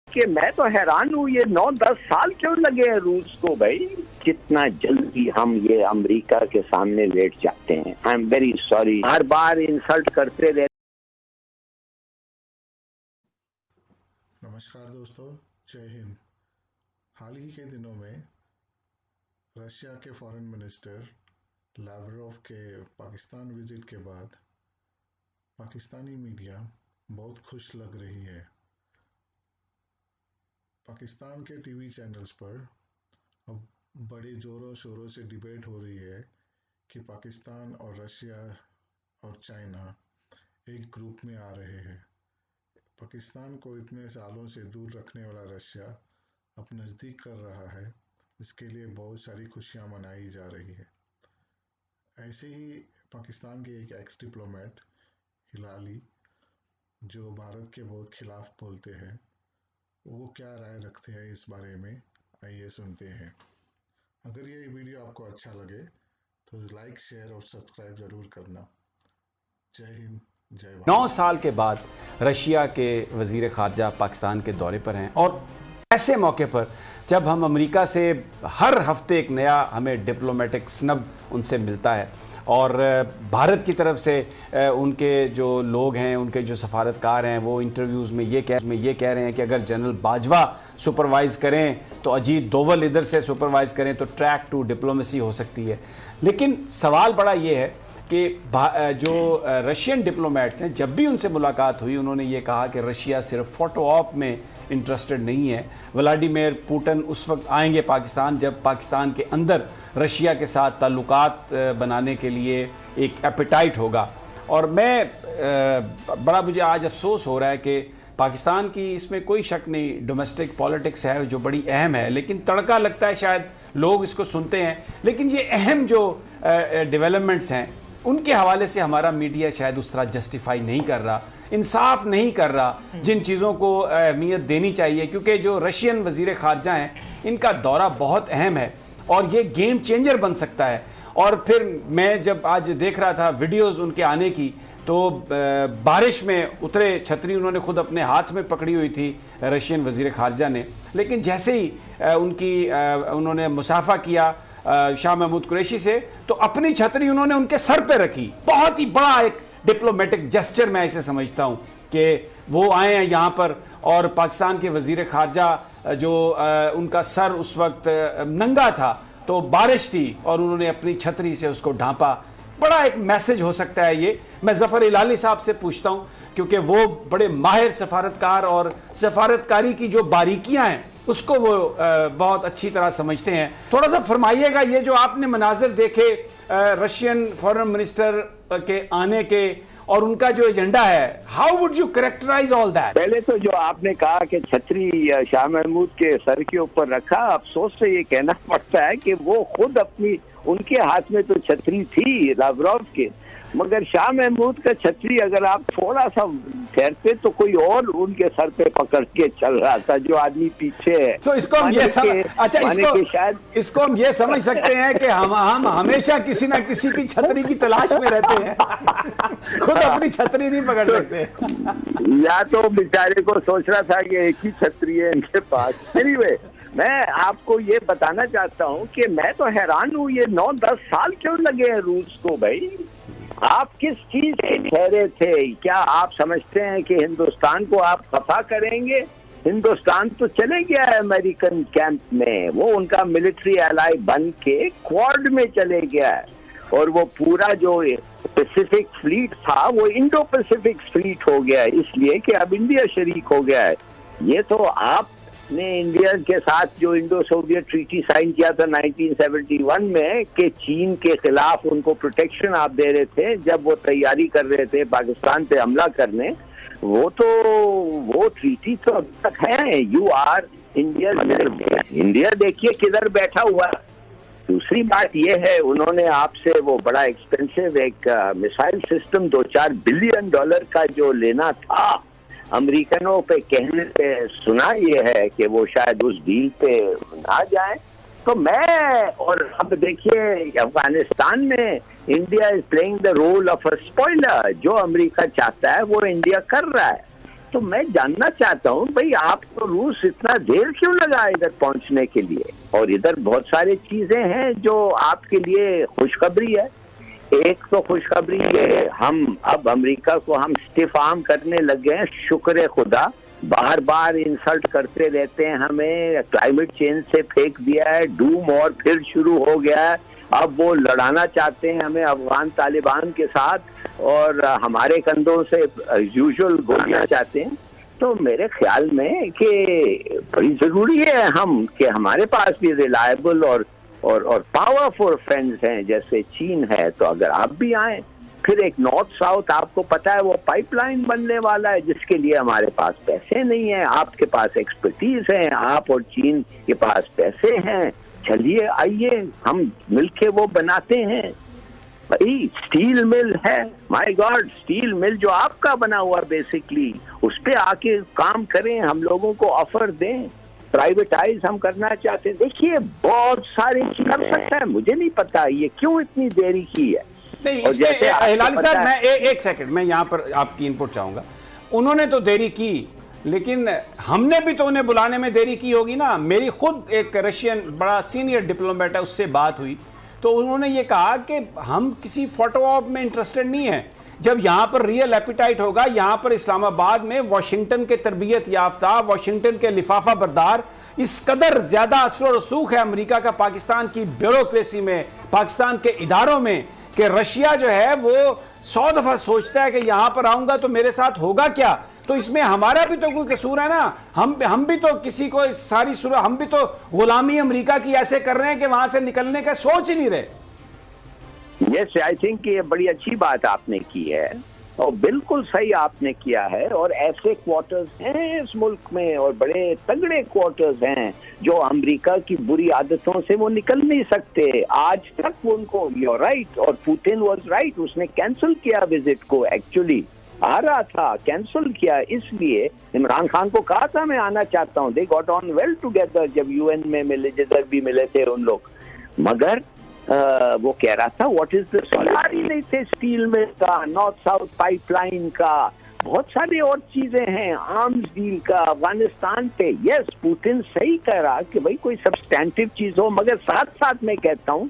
कि मैं तो हैरान हूँ, ये 9-10 साल क्यों लगे हैं रूस को भाई। कितना जल्दी हम ये अमेरिका के सामने लेट जाते हैं। I am very sorry, her bar insult करते रहे। नमस्कार दोस्तों, जय हिंद। हाल ही के दिनों में रशिया के फॉरेन मिनिस्टर लावरोव के पाकिस्तान विजिट के बाद पाकिस्तानी मीडिया बहुत खुश लग रही है। पाकिस्तान के टीवी चैनल्स पर अब बड़े ज़ोरों शोरों से डिबेट हो रही है कि पाकिस्तान और रशिया और चाइना एक ग्रुप में आ रहे हैं। पाकिस्तान को इतने सालों से दूर रखने वाला रशिया अब नज़दीक कर रहा है, इसके लिए बहुत सारी खुशियां मनाई जा रही है। ऐसे ही पाकिस्तान के एक एक्स डिप्लोमेट हिलाली, जो भारत के बहुत खिलाफ बोलते हैं, वो क्या राय रखते हैं इस बारे में, आइए सुनते हैं। अगर ये वीडियो आपको अच्छा लगे तो लाइक, शेयर और सब्सक्राइब ज़रूर करना। जय हिंद, जय भारत। 9 साल के बाद रशिया के वज़ीर ख़ारजा पाकिस्तान के दौरे पर हैं और ऐसे मौके पर जब हम अमेरिका से हर हफ्ते एक नया हमें डिप्लोमेटिक स्नब उनसे मिलता है और भारत की तरफ से उनके जो लोग हैं, उनके जो सफारतकार हैं, वो इंटरव्यूज़ में ये कह रहे हैं कि अगर जनरल बाजवा सुपरवाइज़ करें तो अजीत दोवल इधर से सुपरवाइज़ करें तो ट्रैक टू डिप्लोमेसी हो सकती है। लेकिन सवाल बड़ा ये है कि जो रशियन डिप्लोमेट्स हैं, जब भी उनसे मुलाकात हुई उन्होंने ये कहा कि रशिया सिर्फ फोटो ऑप में इंटरेस्टेड नहीं है। व्लादिमीर पुतिन उस वक्त आएंगे पाकिस्तान जब पाकिस्तान के अंदर रशिया के साथ ताल्लुकात बनाने के लिए एक एपेटाइट होगा। और मुझे आज अफसोस हो रहा है कि पाकिस्तान की इसमें कोई शक नहीं, डोमेस्टिक पॉलिटिक्स है जो बड़ी अहम है, लेकिन तड़का लगता है शायद लोग इसको सुनते हैं, लेकिन ये अहम जो डेवलपमेंट्स हैं उनके हवाले से हमारा मीडिया शायद उस तरह जस्टिफाई नहीं कर रहा, इंसाफ नहीं कर रहा जिन चीज़ों को अहमियत देनी चाहिए। क्योंकि जो रशियन वज़ीर ख़ारजा हैं, इनका दौरा बहुत अहम है और ये गेम चेंजर बन सकता है। और फिर मैं जब आज देख रहा था वीडियोज़ उनके आने की, तो बारिश में उतरे, छतरी उन्होंने खुद अपने हाथ में पकड़ी हुई थी रशियन वज़ीर ख़ारजा ने, लेकिन जैसे ही उन्होंने मुसाफा किया शाह महमूद कुरैशी से, तो अपनी छतरी उन्होंने उनके सर पे रखी। बहुत ही बड़ा एक डिप्लोमेटिक जेस्चर मैं इसे समझता हूँ कि वो आए हैं यहाँ पर और पाकिस्तान के वज़ीर ख़ारजा जो उनका सर उस वक्त नंगा था, तो बारिश थी और उन्होंने अपनी छतरी से उसको ढांपा। बड़ा एक मैसेज हो सकता है ये। मैं ज़फ़र हिलाली साहब से पूछता हूँ, क्योंकि वो बड़े माहिर सफारतकार और सफारतकारी की जो बारीकियां हैं उसको वो बहुत अच्छी तरह समझते हैं। थोड़ा सा फरमाइएगा, ये जो आपने मनाजिर देखे रशियन फॉरेन मिनिस्टर के आने के और उनका जो एजेंडा है, how would you characterize all that? पहले तो जो आपने कहा कि छतरी शाह महमूद के सर के ऊपर रखा, अफसोस से ये कहना पड़ता है कि वो खुद उनके हाथ में तो छतरी थी लावरोव के, मगर शाह महमूद का छतरी अगर आप थोड़ा सा ठहरते तो कोई और उनके सर पे पकड़ के चल रहा था, जो आदमी पीछे है। तो इसको हम इसको हम ये समझ सकते हैं कि हम हमेशा किसी ना किसी की छतरी की तलाश में रहते हैं खुद अपनी छतरी नहीं पकड़ सकते। या तो बेचारे को सोच रहा था कि एक ही छतरी है इनके पास। एनीवे, मैं आपको ये बताना चाहता हूँ कि मैं तो हैरान हूँ, ये 9-10 साल क्यों लगे हैं रूस को भाई। आप किस चीज से ठहरे थे? क्या आप समझते हैं कि हिंदुस्तान को आप खफा करेंगे? हिंदुस्तान तो चले गया है अमेरिकन कैंप में, वो उनका मिलिट्री एलाई बन के क्वाड में चले गया है, और वो पूरा जो पैसिफिक फ्लीट था वो इंडो पैसिफिक फ्लीट हो गया है, इसलिए कि अब इंडिया शरीक हो गया है। ये तो आपने इंडिया के साथ जो इंडो सोवियत ट्रीटी साइन किया था 1971 में कि चीन के खिलाफ उनको प्रोटेक्शन आप दे रहे थे जब वो तैयारी कर रहे थे पाकिस्तान पे हमला करने, वो ट्रीटी तो अब तक है। यू आर इंडिया देखिए किधर बैठा हुआ। दूसरी बात यह है, उन्होंने आपसे वो बड़ा एक्सपेंसिव एक मिसाइल सिस्टम $2-4 बिलियन का जो लेना था, अमेरिकनों पे कहने पे सुना ये है कि वो शायद उस डील पे ना जाए। तो मैं, और अब देखिए अफगानिस्तान में India is playing the role of a spoiler. जो अमेरिका चाहता है वो इंडिया कर रहा है। तो मैं जानना चाहता हूँ भाई, आपको रूस इतना देर क्यों लगा इधर पहुंचने के लिए? और इधर बहुत सारी चीजें हैं जो आपके लिए खुशखबरी है। एक तो खुशखबरी ये, हम अब अमेरिका को हम स्टिफ आर्म करने लग गए हैं, शुक्र खुदा। बार बार इंसल्ट करते रहते हैं हमें, क्लाइमेट चेंज से फेंक दिया है, डूम और फिर शुरू हो गया है। अब वो लड़ाना चाहते हैं हमें अफगान तालिबान के साथ, और हमारे कंधों से यूजुअल गोलियां चाहते हैं। तो मेरे ख्याल में कि बड़ी जरूरी है हम कि हमारे पास भी रिलायबल और पावरफुल फ्रेंड्स हैं, जैसे चीन है। तो अगर आप भी आए, फिर एक नॉर्थ साउथ, आपको पता है वो पाइपलाइन बनने वाला है, जिसके लिए हमारे पास पैसे नहीं है। आपके पास एक्सपर्टीज है, आप और चीन के पास पैसे हैं। चलिए आइए, हम मिलके वो बनाते हैं। भाई स्टील मिल है, माय गॉड, स्टील मिल जो आपका बना हुआ बेसिकली, उस पे आके काम करें, हम लोगों को ऑफर दें। प्राइवेटाइज हम करना चाहते हैं। देखिए बहुत सारी चीज कर सकता है, मुझे नहीं पता ये क्यों इतनी देरी की है। नहीं, इसमें हिलाली साहब मैं एक सेकंड मैं यहाँ पर आपकी इनपुट चाहूंगा। उन्होंने तो देरी की, लेकिन हमने भी तो उन्हें बुलाने में देरी की होगी ना। मेरी खुद एक रशियन बड़ा सीनियर डिप्लोमेट है, उससे बात हुई तो उन्होंने ये कहा कि हम किसी फोटो ऑप में इंटरेस्टेड नहीं है। जब यहाँ पर रियल एपिटाइट होगा, यहाँ पर इस्लामाबाद में वाशिंगटन के तरबियत याफ्ता, वाशिंगटन के लिफाफा बरदार, इस कदर ज्यादा असर रसूख है अमेरिका का पाकिस्तान की ब्यूरोक्रेसी में, पाकिस्तान के इदारों में, कि रशिया जो है वो 100 दफा सोचता है कि यहां पर आऊंगा तो मेरे साथ होगा क्या। तो इसमें हमारा भी तो कोई कसूर है ना। हम भी तो किसी को इस सारी सूरत, हम भी तो गुलामी अमेरिका की ऐसे कर रहे हैं कि वहां से निकलने का सोच ही नहीं रहे। यस, आई थिंक ये बड़ी अच्छी बात आपने की है और बिल्कुल सही आपने किया है। और ऐसे क्वार्टर्स हैं इस मुल्क में, और बड़े तगड़े क्वार्टर्स हैं जो अमेरिका की बुरी आदतों से वो निकल नहीं सकते। आज तक उनको, यू राइट, और पुतिन वाज राइट, उसने कैंसिल किया विजिट को। एक्चुअली आ रहा था, कैंसिल किया। इसलिए इमरान खान को कहा था मैं आना चाहता हूँ, they got on well together, जब यूएन में मिले, जिधर भी मिले थे उन लोग। मगर वो कह रहा था व्हाट इज द सलारी नहीं थे स्टील मिल का, नॉर्थ साउथ पाइपलाइन का, बहुत सारी और चीजें हैं, आर्म्स डील का, अफगानिस्तान पे। यस, पुतिन सही कह रहा कि भाई कोई सब्सटैंटिव चीज हो। मगर साथ साथ मैं कहता हूँ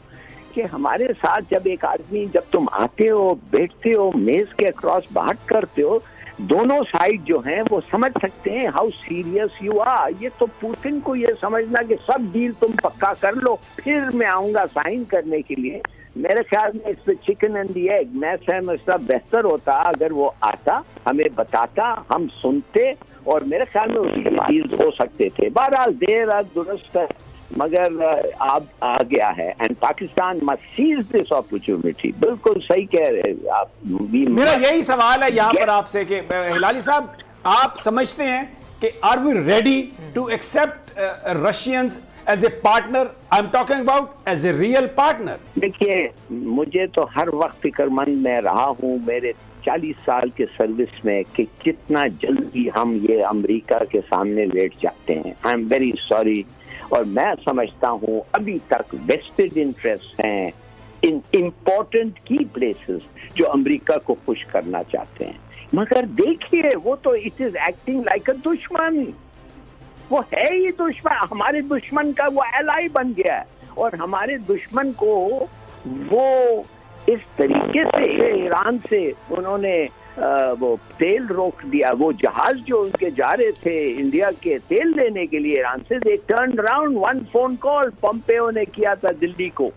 कि हमारे साथ जब एक आदमी, जब तुम आते हो, बैठते हो, मेज के अक्रॉस बात करते हो, दोनों साइड जो हैं वो समझ सकते हैं हाउ सीरियस यू आर। ये तो पुतिन को ये समझना कि सब डील तुम पक्का कर लो फिर मैं आऊंगा साइन करने के लिए, मेरे ख्याल में इस पे चिकन एंड दी एग। मैं समझता बेहतर होता अगर वो आता, हमें बताता, हम सुनते, और मेरे ख्याल में उसी डील हो सकते थे। बहरहाल देर आज दुरुस्त है, मगर आप आ गया है and Pakistan must seize this opportunity. बिल्कुल सही कह रहे हैं आप। मेरा यही सवाल है यहाँ पर आपसे कि हिलाली साहब, आप समझते हैं कि are we ready to accept Russians as a partner? I am talking about as a real partner. देखिए, मुझे तो हर वक्त फिक्रमंद मैं रहा हूँ मेरे 40 साल के सर्विस में कि कितना जल्दी हम ये अमेरिका के सामने लेट जाते हैं। I am very sorry. और मैं समझता हूँ अभी तक वेस्टेड इंटरेस्ट हैं इन इम्पोर्टेंट की प्लेसेस जो अमेरिका को खुश करना चाहते हैं। मगर देखिए, वो तो इट इज एक्टिंग लाइक अ दुश्मन। वो है ही दुश्मन, हमारे दुश्मन का वो एलाई बन गया है। और हमारे दुश्मन को वो इस तरीके से ईरान से उन्होंने वो तेल रोक दिया। वो जहाज जो उनके जा रहे थे इंडिया के तेल लेने के लिए ईरान से, they turn around, one phone call Pompeo ने किया था दिल्ली को।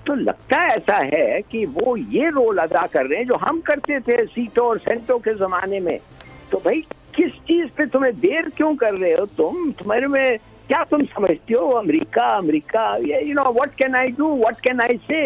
तो लगता ऐसा है कि वो ये रोल अदा कर रहे हैं जो हम करते थे सीटों और सेंटों के जमाने में। तो भाई किस चीज पे तुम्हें देर क्यों कर रहे हो तुम? तुम्हारे में क्या तुम समझते हो America America? You know what can I do, what can I से?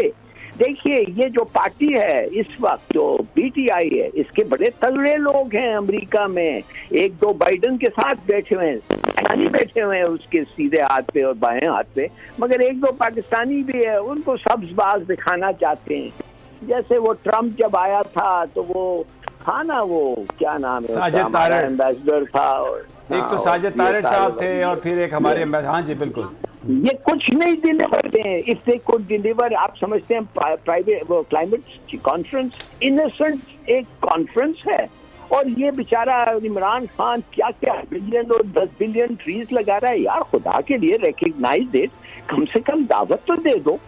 देखिए, ये जो पार्टी है इस वक्त जो पीटीआई है, इसके बड़े तगड़े लोग हैं अमेरिका में। एक दो बाइडन के साथ बैठे हुए हैं, पाकिस्तानी बैठे हुए हैं उसके सीधे हाथ पे और बाएं हाथ पे, मगर एक दो पाकिस्तानी भी है, उनको सब्जबाज दिखाना चाहते हैं। जैसे वो ट्रम्प जब आया था तो वो था ना, वो क्या नाम है, साजिद तारड़ एम्बेसडर था, और एक तो साजिद तारड़ साहब थे और फिर एक हमारे, हाँ जी बिल्कुल, ये कुछ नहीं डिलीवर दें। इससे कुछ डिलीवर, आप समझते हैं प्राइवेट क्लाइमेट कॉन्फ्रेंस इनोसेंट एक कॉन्फ्रेंस है और ये बेचारा इमरान खान क्या क्या बिलियन और 10 बिलियन ट्रीज लगा रहा है। यार खुदा के लिए रिकग्नाइज इट, कम से कम दावत तो दे दो।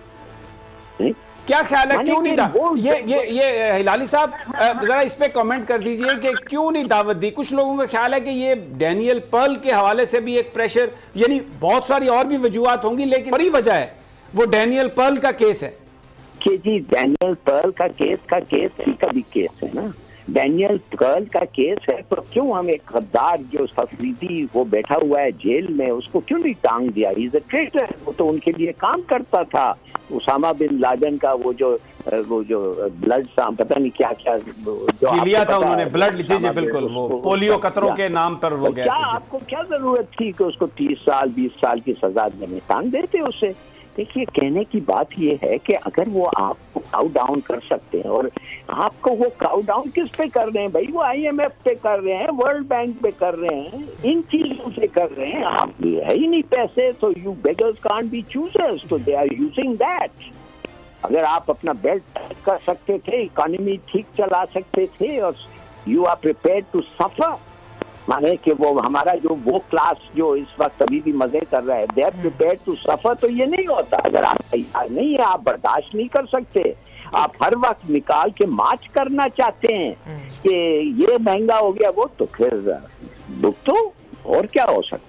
क्या ख्याल है क्यों नहीं ये हिलाली साहब जरा इस पे कमेंट कर दीजिए कि क्यों नहीं दावत दी। कुछ लोगों का ख्याल है कि ये डैनियल पर्ल के हवाले से भी एक प्रेशर, यानी बहुत सारी और भी वजूहत होंगी, लेकिन बड़ी वजह है वो डैनियल पर्ल का केस है कि जी डैनियल पर्ल का केस ही का भी केस है ना। डैनियल पर्ल का केस है तो क्यों हम एक गद्दार जो अफरीदी वो बैठा हुआ है जेल में, उसको क्यों नहीं टांग दिया? इज अ ट्रेटर, वो तो उनके लिए काम करता था। उसामा बिन लादेन का वो जो ब्लड पता नहीं क्या क्या जो लिया था उन्होंने, ब्लड लीजिए, बिल्कुल वो पोलियो कतरों के नाम पर वो गया। क्या आपको क्या जरूरत थी कि उसको 30 साल 20 साल की सजा देने, टांग देते उसे। देखिए कहने की बात ये है कि अगर वो आपको काउ डाउन कर सकते हैं, और आपको वो काउ डाउन किस पे कर रहे हैं भाई? वो IMF पे कर रहे हैं, वर्ल्ड बैंक पे कर रहे हैं, इन चीजों से कर रहे हैं। आप है ही नहीं पैसे तो you beggars can't be choosers, तो दे आर यूजिंग दैट। अगर आप अपना बेल्ट टाइट कर सकते थे, इकोनॉमी ठीक चला सकते थे, और you are prepared to suffer, माने कि वो हमारा जो वो क्लास जो इस वक्त अभी भी मजे कर रहा है, they are prepared to suffer, तो ये नहीं होता। अगर आप तैयार नहीं है, आप बर्दाश्त नहीं कर सकते, आप हर वक्त निकाल के मार्च करना चाहते हैं कि ये महंगा हो गया वो, तो फिर भुगतो, और क्या हो सकता है।